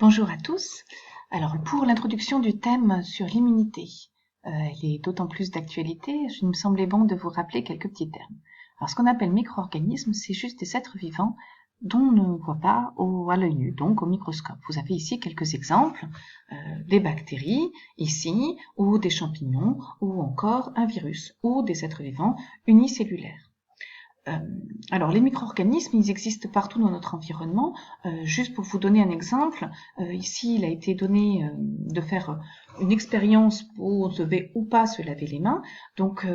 Bonjour à tous. Alors pour l'introduction du thème sur l'immunité, elle est d'autant plus d'actualité, il me semblait bon de vous rappeler quelques petits termes. Alors ce qu'on appelle micro-organismes, c'est juste des êtres vivants dont on ne voit pas à l'œil nu, donc au microscope. Vous avez ici quelques exemples, des bactéries, ici, ou des champignons, ou encore un virus, ou des êtres vivants unicellulaires. Alors les micro-organismes, ils existent partout dans notre environnement. Juste pour vous donner un exemple, ici il a été donné de faire une expérience où on devait ou pas se laver les mains, donc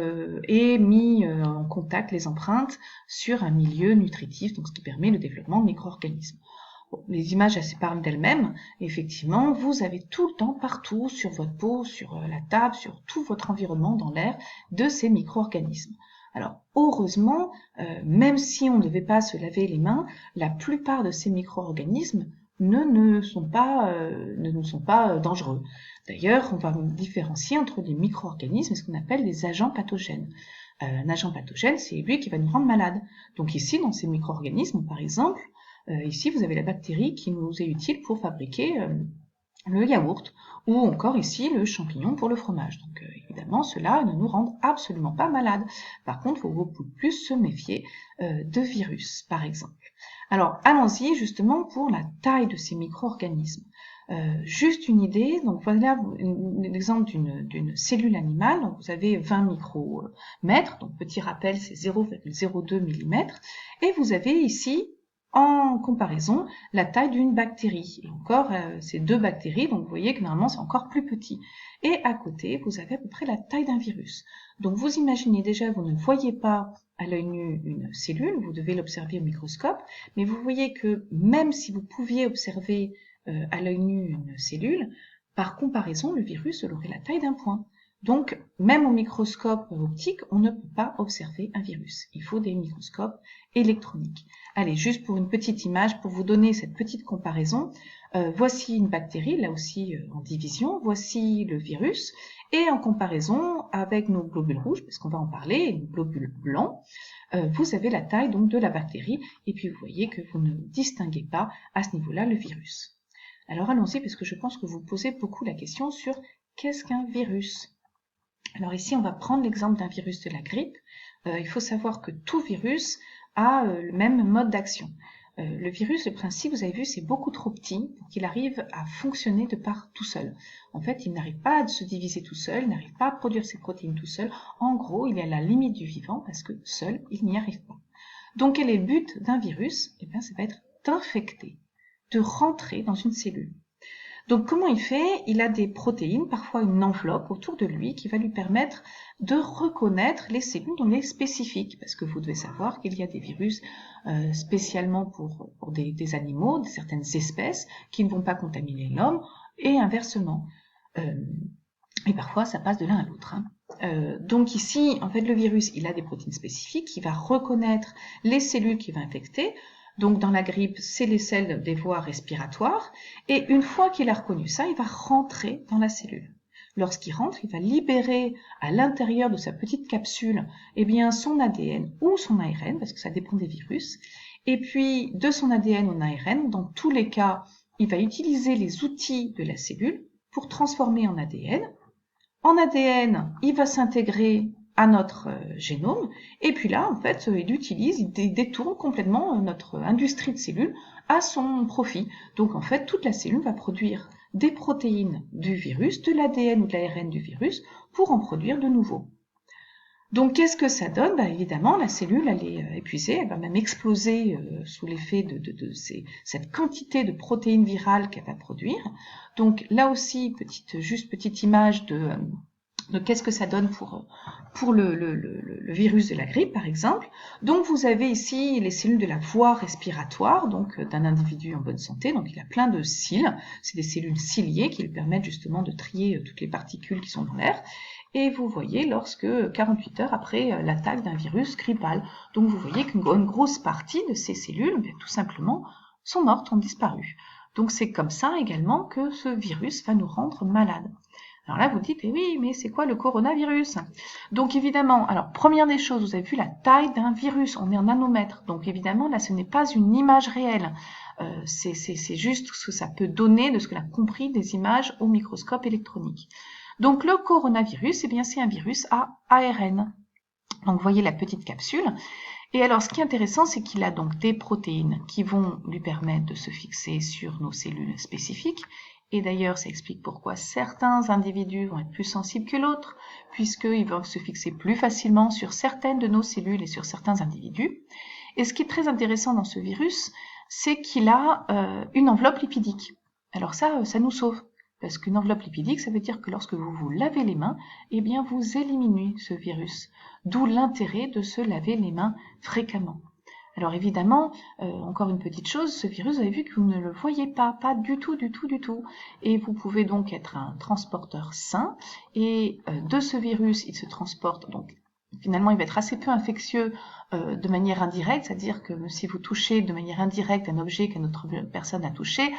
et mis en contact les empreintes sur un milieu nutritif, donc ce qui permet le développement de micro-organismes. Bon, les images, elles se parlent d'elles-mêmes. Effectivement, vous avez tout le temps, partout, sur votre peau, sur la table, sur tout votre environnement, dans l'air, de ces micro-organismes. Alors, heureusement, même si on ne devait pas se laver les mains, la plupart de ces micro-organismes ne sont pas dangereux. D'ailleurs, on va différencier entre les micro-organismes et ce qu'on appelle des agents pathogènes. Un agent pathogène, c'est lui qui va nous rendre malades. Donc ici, dans ces micro-organismes, par exemple, ici, vous avez la bactérie qui nous est utile pour fabriquer le yaourt, ou encore ici le champignon pour le fromage. Donc évidemment, cela ne nous rend absolument pas malades. Par contre, il faut beaucoup plus se méfier de virus, par exemple. Alors, allons-y justement pour la taille de ces micro-organismes. Juste une idée, donc voilà l'exemple d'une cellule animale. Donc vous avez 20 micromètres, donc petit rappel, c'est 0,02 mm, et vous avez ici en comparaison la taille d'une bactérie. Et encore, c'est 2 bactéries, donc vous voyez que normalement c'est encore plus petit. Et à côté, vous avez à peu près la taille d'un virus. Donc vous imaginez déjà, vous ne voyez pas à l'œil nu une cellule, vous devez l'observer au microscope, mais vous voyez que même si vous pouviez observer à l'œil nu une cellule, par comparaison, le virus aurait la taille d'un point. Donc, même au microscope optique, on ne peut pas observer un virus. Il faut des microscopes électroniques. Allez, juste pour une petite image, pour vous donner cette petite comparaison, voici une bactérie, là aussi en division, voici le virus, et en comparaison avec nos globules rouges, parce qu'on va en parler, nos globules blancs, vous avez la taille donc de la bactérie, et puis vous voyez que vous ne distinguez pas à ce niveau-là le virus. Alors allons-y, parce que je pense que vous posez beaucoup la question sur qu'est-ce qu'un virus ? Alors ici, on va prendre l'exemple d'un virus de la grippe. Il faut savoir que tout virus a le même mode d'action. Le virus, le principe, vous avez vu, c'est beaucoup trop petit pour qu'il arrive à fonctionner de part tout seul. En fait, il n'arrive pas à se diviser tout seul, il n'arrive pas à produire ses protéines tout seul. En gros, il est à la limite du vivant parce que seul, il n'y arrive pas. Donc, quel est le but d'un virus ? Eh bien, ça va être d'infecter, de rentrer dans une cellule. Donc comment il fait ? Il a des protéines, parfois une enveloppe autour de lui qui va lui permettre de reconnaître les cellules dont il est spécifique. Parce que vous devez savoir qu'il y a des virus spécialement pour des animaux, de certaines espèces qui ne vont pas contaminer l'homme et inversement. Et parfois ça passe de l'un à l'autre. Donc ici, en fait, le virus, il a des protéines spécifiques qui va reconnaître les cellules qu'il va infecter. Donc dans la grippe, c'est les selles des voies respiratoires, et une fois qu'il a reconnu ça, il va rentrer dans la cellule. Lorsqu'il rentre, il va libérer à l'intérieur de sa petite capsule, eh bien, son ADN ou son ARN, parce que ça dépend des virus, et puis de son ADN ou ARN, dans tous les cas, il va utiliser les outils de la cellule pour transformer en ADN. En ADN, il va s'intégrer à notre génome, et puis là, en fait, il détourne complètement notre industrie de cellules à son profit. Donc, en fait, toute la cellule va produire des protéines du virus, de l'ADN ou de l'ARN du virus, pour en produire de nouveaux. Donc, qu'est-ce que ça donne ? Évidemment, la cellule, elle est épuisée, elle va même exploser sous l'effet de cette quantité de protéines virales qu'elle va produire. Donc, là aussi, petite image de qu'est-ce que ça donne pour le virus de la grippe, par exemple. Donc, vous avez ici les cellules de la voie respiratoire, donc d'un individu en bonne santé. Donc, il a plein de cils. C'est des cellules ciliées qui lui permettent justement de trier toutes les particules qui sont dans l'air. Et vous voyez lorsque 48 heures après l'attaque d'un virus grippal. Donc, vous voyez qu'une grosse partie de ces cellules, tout simplement, sont mortes, ont disparu. Donc, c'est comme ça également que ce virus va nous rendre malades. Alors là, vous dites, eh oui, mais c'est quoi le coronavirus ? Donc évidemment, alors première des choses, vous avez vu la taille d'un virus, on est en nanomètres. Donc évidemment, là, ce n'est pas une image réelle. c'est juste ce que ça peut donner de ce que l'on a compris des images au microscope électronique. Donc le coronavirus, eh bien c'est un virus à ARN. Donc vous voyez la petite capsule. Et alors ce qui est intéressant, c'est qu'il a donc des protéines qui vont lui permettre de se fixer sur nos cellules spécifiques. Et d'ailleurs, ça explique pourquoi certains individus vont être plus sensibles que l'autre, puisqu'ils vont se fixer plus facilement sur certaines de nos cellules et sur certains individus. Et ce qui est très intéressant dans ce virus, c'est qu'il a une enveloppe lipidique. Alors ça nous sauve. Parce qu'une enveloppe lipidique, ça veut dire que lorsque vous vous lavez les mains, eh bien vous éliminez ce virus. D'où l'intérêt de se laver les mains fréquemment. Alors évidemment, encore une petite chose, ce virus, vous avez vu que vous ne le voyez pas du tout. Et vous pouvez donc être un transporteur sain. Et de ce virus, il se transporte, donc finalement il va être assez peu infectieux de manière indirecte, c'est-à-dire que si vous touchez de manière indirecte un objet qu'une autre personne a touché,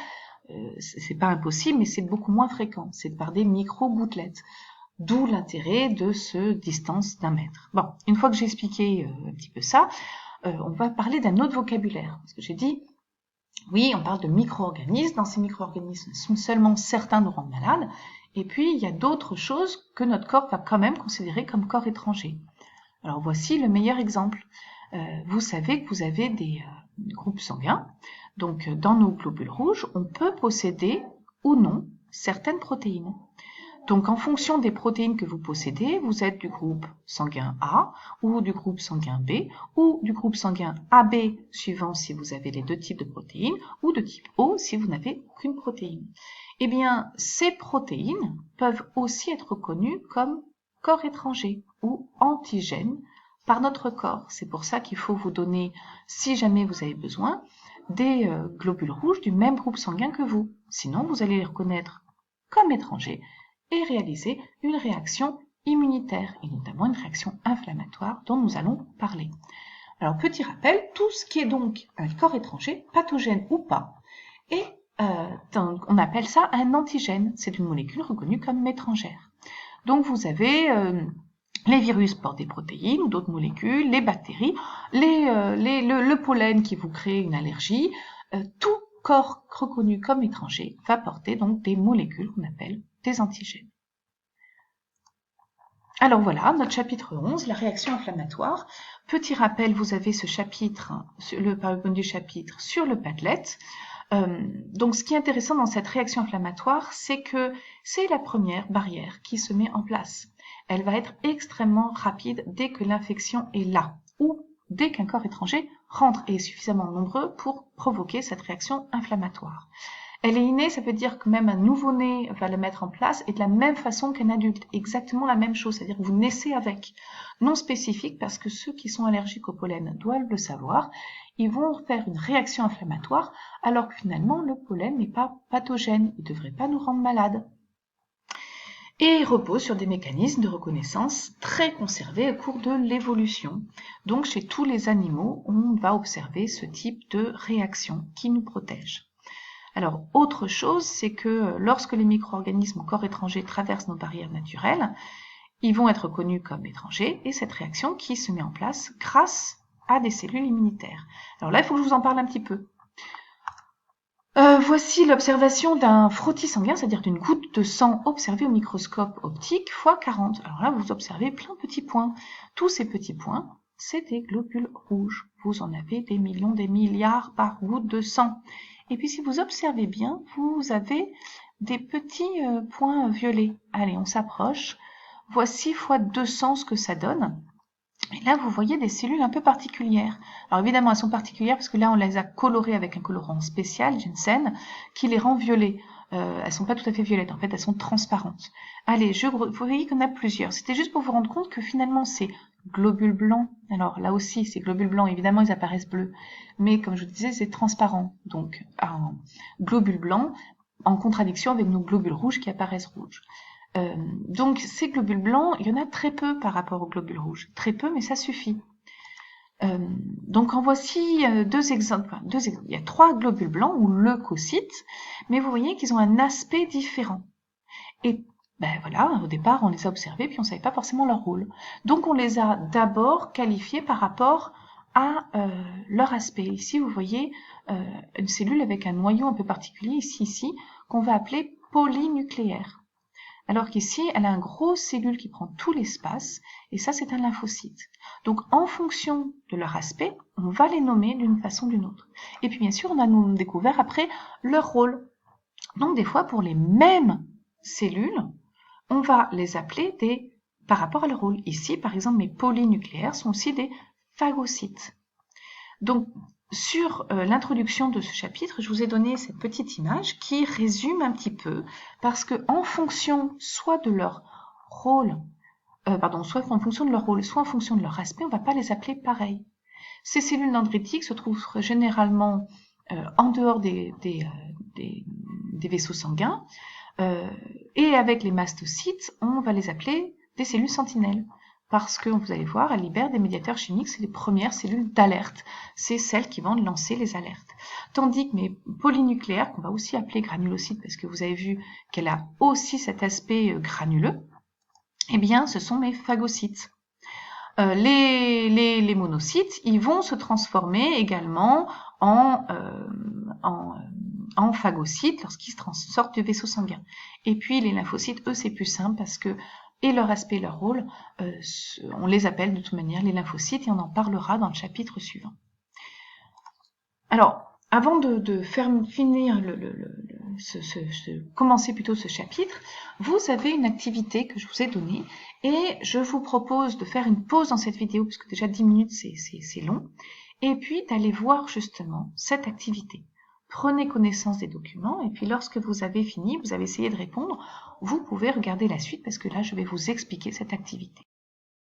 c'est pas impossible, mais c'est beaucoup moins fréquent. C'est par des micro-gouttelettes. D'où l'intérêt de ce distance d'1 mètre. Bon, une fois que j'ai expliqué un petit peu ça, on va parler d'un autre vocabulaire. Parce que j'ai dit, oui, on parle de micro-organismes. Dans ces micro-organismes, seulement certains nous rendent malades. Et puis, il y a d'autres choses que notre corps va quand même considérer comme corps étrangers. Alors, voici le meilleur exemple. Vous savez que vous avez des groupes sanguins. Donc, dans nos globules rouges, on peut posséder ou non certaines protéines. Donc, en fonction des protéines que vous possédez, vous êtes du groupe sanguin A, ou du groupe sanguin B, ou du groupe sanguin AB, suivant si vous avez les 2 types de protéines, ou de type O si vous n'avez aucune protéine. Eh bien, ces protéines peuvent aussi être reconnues comme corps étrangers ou antigènes par notre corps. C'est pour ça qu'il faut vous donner, si jamais vous avez besoin, des globules rouges du même groupe sanguin que vous. Sinon, vous allez les reconnaître comme étrangers et réaliser une réaction immunitaire, et notamment une réaction inflammatoire dont nous allons parler. Alors, petit rappel, tout ce qui est donc un corps étranger, pathogène ou pas, et on appelle ça un antigène. C'est une molécule reconnue comme étrangère. Donc, vous avez les virus portent des protéines ou d'autres molécules, les bactéries, le pollen qui vous crée une allergie, tout corps reconnu comme étranger va porter donc des molécules qu'on appelle des antigènes. Alors voilà, notre chapitre 11, la réaction inflammatoire. Petit rappel, vous avez ce chapitre, le PowerPoint du chapitre sur le Padlet. Donc ce qui est intéressant dans cette réaction inflammatoire, c'est que c'est la première barrière qui se met en place. Elle va être extrêmement rapide dès que l'infection est là, ou dès qu'un corps étranger rentre et est suffisamment nombreux pour provoquer cette réaction inflammatoire. Elle est innée, ça veut dire que même un nouveau-né va le mettre en place et de la même façon qu'un adulte, exactement la même chose, c'est-à-dire que vous naissez avec. Non spécifique parce que ceux qui sont allergiques au pollen doivent le savoir, ils vont faire une réaction inflammatoire alors que finalement le pollen n'est pas pathogène, il ne devrait pas nous rendre malades. Et repose sur des mécanismes de reconnaissance très conservés au cours de l'évolution. Donc chez tous les animaux, on va observer ce type de réaction qui nous protège. Alors, autre chose, c'est que lorsque les micro-organismes ou corps étrangers traversent nos barrières naturelles, ils vont être reconnus comme étrangers et cette réaction qui se met en place grâce à des cellules immunitaires. Alors là, il faut que je vous en parle un petit peu. Voici l'observation d'un frottis sanguin, c'est-à-dire d'une goutte de sang observée au microscope optique x 40. Alors là, vous observez plein de petits points. Tous ces petits points, c'est des globules rouges. Vous en avez des millions, des milliards par goutte de sang. Et puis si vous observez bien, vous avez des petits points violets. Allez, on s'approche. Voici fois 200 ce que ça donne. Et là, vous voyez des cellules un peu particulières. Alors évidemment, elles sont particulières parce que là, on les a colorées avec un colorant spécial, ginseng, qui les rend violets. Elles sont pas tout à fait violettes, en fait, elles sont transparentes. Allez, vous voyez qu'il y en a plusieurs. C'était juste pour vous rendre compte que finalement, ces globules blancs, alors là aussi, ces globules blancs, évidemment, ils apparaissent bleus. Mais comme je vous disais, c'est transparent. Donc, un globule blanc en contradiction avec nos globules rouges qui apparaissent rouges. Donc ces globules blancs, il y en a très peu par rapport aux globules rouges. Très peu, mais ça suffit. Donc en voici deux exemples. Il y a 3 globules blancs ou leucocytes, mais vous voyez qu'ils ont un aspect différent. Et ben voilà, au départ, on les a observés, puis on ne savait pas forcément leur rôle. Donc on les a d'abord qualifiés par rapport à leur aspect. Ici, vous voyez une cellule avec un noyau un peu particulier, ici, qu'on va appeler polynucléaire. Alors qu'ici, elle a une grosse cellule qui prend tout l'espace, et ça, c'est un lymphocyte. Donc, en fonction de leur aspect, on va les nommer d'une façon ou d'une autre. Et puis, bien sûr, on a découvert après leur rôle. Donc, des fois, pour les mêmes cellules, on va les appeler par rapport à leur rôle. Ici, par exemple, mes polynucléaires sont aussi des phagocytes. Donc, sur l'introduction de ce chapitre, je vous ai donné cette petite image qui résume un petit peu, parce que en fonction soit de leur rôle, soit en fonction de leur rôle, soit en fonction de leur aspect, on ne va pas les appeler pareil. Ces cellules dendritiques se trouvent généralement en dehors des vaisseaux sanguins, et avec les mastocytes, on va les appeler des cellules sentinelles. Parce que, vous allez voir, elles libèrent des médiateurs chimiques, c'est les premières cellules d'alerte. C'est celles qui vont lancer les alertes. Tandis que mes polynucléaires, qu'on va aussi appeler granulocytes, parce que vous avez vu qu'elle a aussi cet aspect granuleux, eh bien, ce sont mes phagocytes. Les monocytes, ils vont se transformer également en phagocytes lorsqu'ils sortent du vaisseau sanguin. Et puis, les lymphocytes, eux, c'est plus simple parce que et leur aspect et leur rôle, on les appelle de toute manière les lymphocytes et on en parlera dans le chapitre suivant. Alors, avant de commencer plutôt ce chapitre, vous avez une activité que je vous ai donnée et je vous propose de faire une pause dans cette vidéo puisque déjà 10 minutes c'est long et puis d'aller voir justement cette activité. Prenez connaissance des documents et puis lorsque vous avez fini, vous avez essayé de répondre, vous pouvez regarder la suite parce que là je vais vous expliquer cette activité.